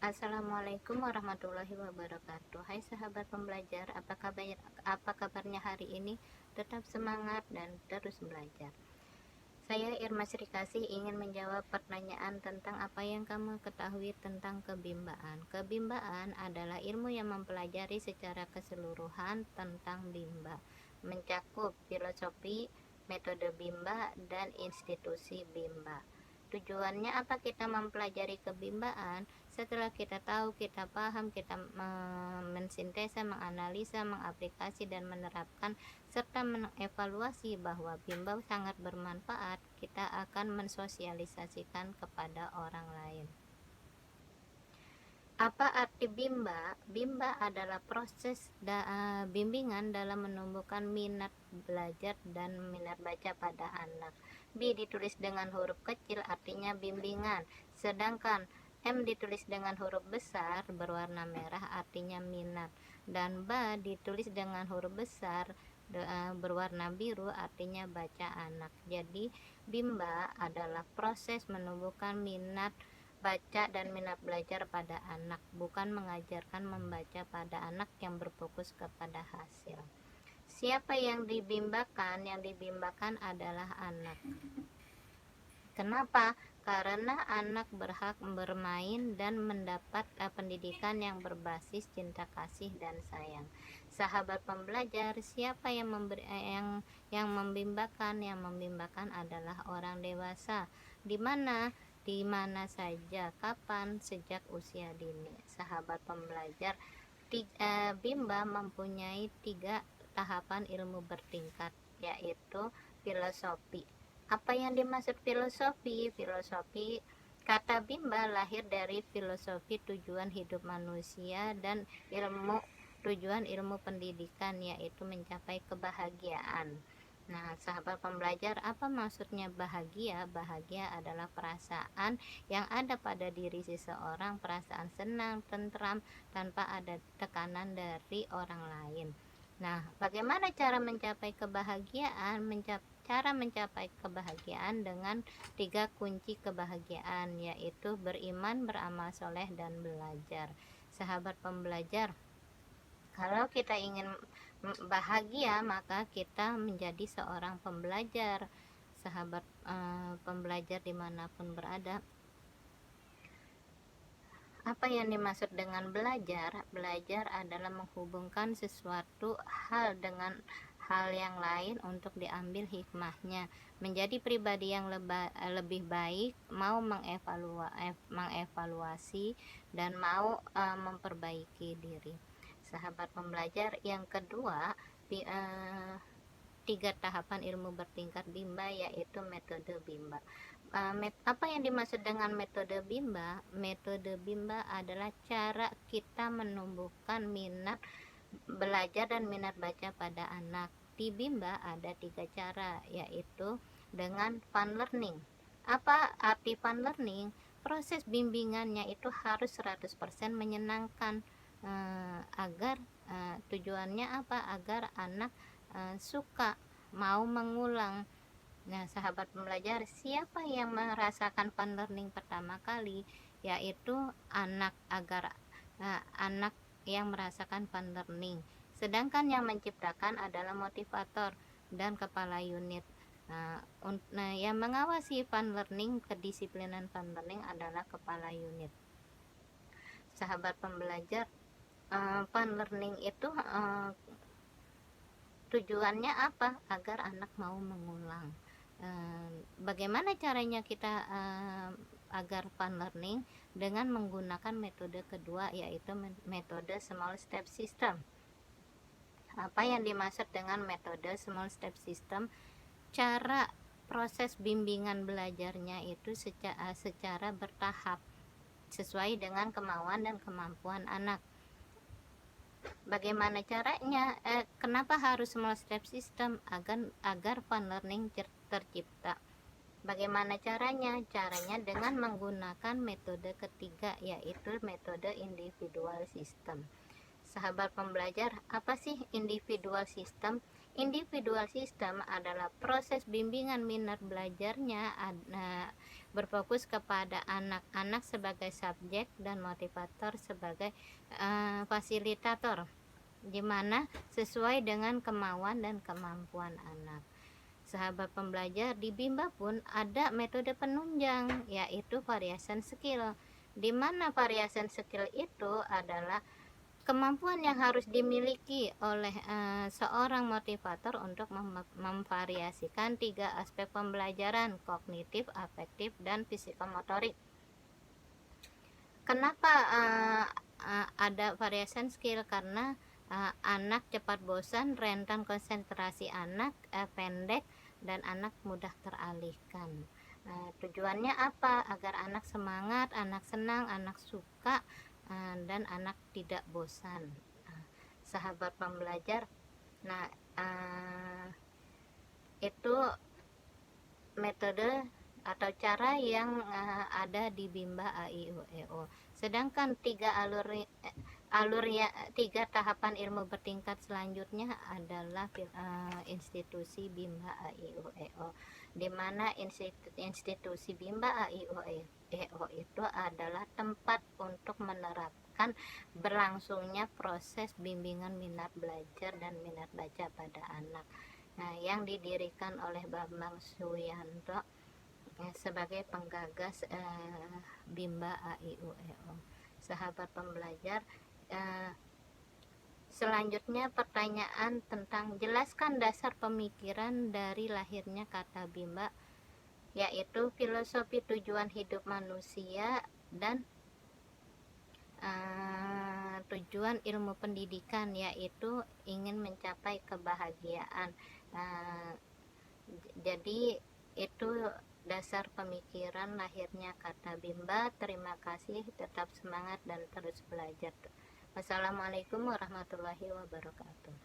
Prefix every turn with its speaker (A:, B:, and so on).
A: Assalamualaikum warahmatullahi wabarakatuh. Hai sahabat pembelajar, apa kabarnya hari ini? Tetap semangat dan terus belajar. Saya Irma Srikasih ingin menjawab pertanyaan tentang apa yang kamu ketahui tentang kebimbaan. Kebimbaan adalah ilmu yang mempelajari secara keseluruhan tentang bimba, mencakup filosofi, metode bimba, dan institusi bimba. Tujuannya apa kita mempelajari kebimbaan? Setelah kita tahu, kita paham, kita mensintesa, menganalisa, mengaplikasi, dan menerapkan serta mengevaluasi bahwa bimbel sangat bermanfaat, kita akan mensosialisasikan kepada orang lain. Apa arti bimba? Bimba adalah proses bimbingan dalam menumbuhkan minat belajar dan minat baca pada anak. B ditulis dengan huruf kecil artinya bimbingan, sedangkan M ditulis dengan huruf besar berwarna merah artinya minat, dan B ditulis dengan huruf besar berwarna biru artinya baca anak. Jadi bimba adalah proses menumbuhkan minat baca dan minat belajar pada anak, bukan mengajarkan membaca pada anak yang berfokus kepada hasil. Siapa yang dibimbakan? Yang dibimbakan adalah anak. Kenapa? Karena anak berhak bermain dan mendapat pendidikan yang berbasis cinta kasih dan sayang. Sahabat pembelajar, siapa yang membimbakan? Yang membimbakan adalah orang dewasa. Di mana? Di mana saja, kapan? Sejak usia dini. Sahabat pembelajar, bimba mempunyai 3 tahapan ilmu bertingkat, yaitu filosofi. Apa yang dimaksud filosofi? Filosofi, kata bimba lahir dari filosofi tujuan hidup manusia dan tujuan ilmu pendidikan, yaitu mencapai kebahagiaan. Nah, sahabat pembelajar, apa maksudnya bahagia? Bahagia adalah perasaan yang ada pada diri seseorang, perasaan senang, tentram, tanpa ada tekanan dari orang lain. Nah, bagaimana cara mencapai kebahagiaan? Cara mencapai kebahagiaan dengan 3 kunci kebahagiaan, yaitu beriman, beramal soleh, dan belajar. Sahabat pembelajar, kalau kita ingin bahagia, maka kita menjadi seorang pembelajar. Sahabat pembelajar dimanapun berada, apa yang dimaksud dengan belajar? Belajar adalah menghubungkan sesuatu hal dengan hal yang lain untuk diambil hikmahnya, menjadi pribadi yang lebih baik, mau mengevaluasi dan mau memperbaiki diri. Sahabat pembelajar, yang kedua, 3 tahapan ilmu bertingkat bimba, yaitu metode bimba. Apa yang dimaksud dengan metode bimba? Metode bimba adalah cara kita menumbuhkan minat belajar dan minat baca pada anak. Di bimba ada 3 cara, yaitu dengan fun learning. Apa arti fun learning? Proses bimbingannya itu harus 100% menyenangkan, agar tujuannya apa? Agar anak suka, mau mengulang. Nah, sahabat pembelajar, siapa yang merasakan fun learning pertama kali? Yaitu anak, agar anak yang merasakan fun learning. Sedangkan yang menciptakan adalah motivator dan kepala unit. Yang mengawasi fun learning, kedisiplinan fun learning adalah kepala unit. Sahabat pembelajar, fun learning itu tujuannya apa? Agar anak mau mengulang. Bagaimana caranya kita agar fun learning? Dengan menggunakan metode kedua, yaitu metode small step system. Apa yang dimaksud dengan metode small step system? Cara proses bimbingan belajarnya itu secara bertahap, sesuai dengan kemauan dan kemampuan anak. Bagaimana caranya? Kenapa harus small step system? Agar fun learning tercipta. Bagaimana caranya? Caranya dengan menggunakan metode ketiga, yaitu metode individual system. Sahabat pembelajar, apa sih individual system? Individual system adalah proses bimbingan minat belajarnya berfokus kepada anak-anak sebagai subjek dan motivator sebagai fasilitator, di mana sesuai dengan kemauan dan kemampuan anak. Sahabat pembelajar, di Bimba pun ada metode penunjang, yaitu variation skill, di mana variation skill itu adalah kemampuan yang harus dimiliki oleh seorang motivator untuk memvariasikan 3 aspek pembelajaran: kognitif, afektif, dan psikomotorik. Kenapa ada variation skill? Karena anak cepat bosan, rentan konsentrasi anak pendek, dan anak mudah teralihkan. Tujuannya apa? Agar anak semangat, anak senang, anak suka, dan anak tidak bosan. Sahabat pembelajar, nah itu metode atau cara yang ada di Bimba AIUEO. Sedangkan 3 tahapan ilmu bertingkat selanjutnya adalah institusi Bimba AIUEO, di mana institusi Bimba AIUEO itu adalah tempat untuk menerapkan berlangsungnya proses bimbingan minat belajar dan minat baca pada anak, yang didirikan oleh Bambang Suyanto sebagai penggagas Bimba AIUEO. Sahabat pembelajar, selanjutnya pertanyaan tentang jelaskan dasar pemikiran dari lahirnya kata Bimba, yaitu filosofi tujuan hidup manusia dan tujuan ilmu pendidikan, yaitu ingin mencapai kebahagiaan. Jadi itu dasar pemikiran lahirnya kata Bimba. Terima kasih, tetap semangat dan terus belajar. Wassalamualaikum warahmatullahi wabarakatuh.